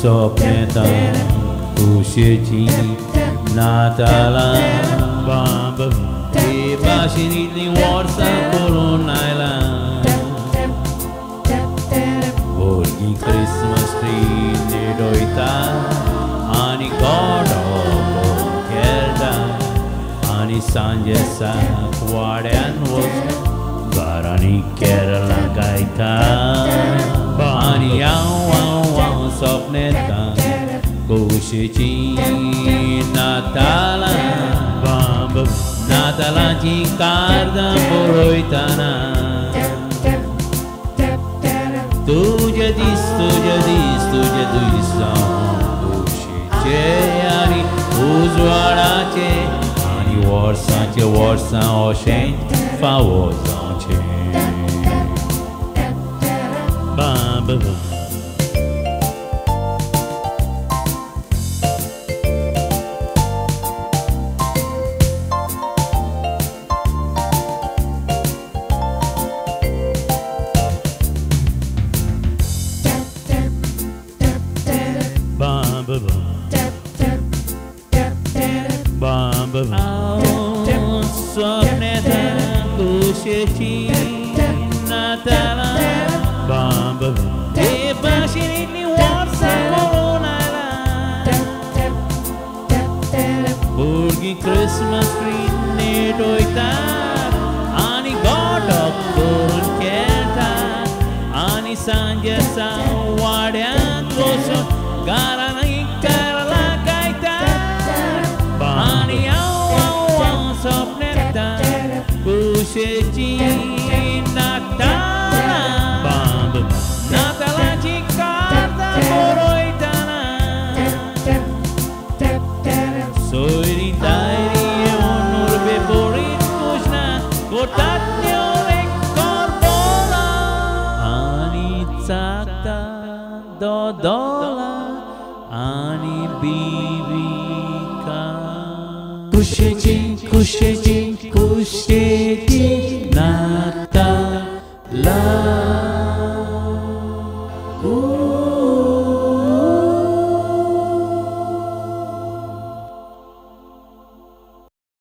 sopnetan kusheti Natala Bamba E bașinitni warsa coronaila Borgi Christmas tree ne doita Ani godo kerda Ani sanjesa kuadean was Barani kerala gaita Ani au sopnetan kusheti Natala Bamba Natala Jikarda Boroitana Tu jadis Kushche Ani Uzwarache Ani Warsa Oshen Fawozanche Bamba Sopnetan kusheti Natala Bamba E bașinitni warsa coronaila Burgi Christmas tree ne doita Ani godok korun kerta Ani sanjesa wadean koson Garani karala gaita Ani sopnetan kusheti Natala Bamba Natala Jikarda Boroitana Soiri dairi onur beporit kushna Kotatni orek korbola Ani tsakta dodola Ani bibika Kusheti Natala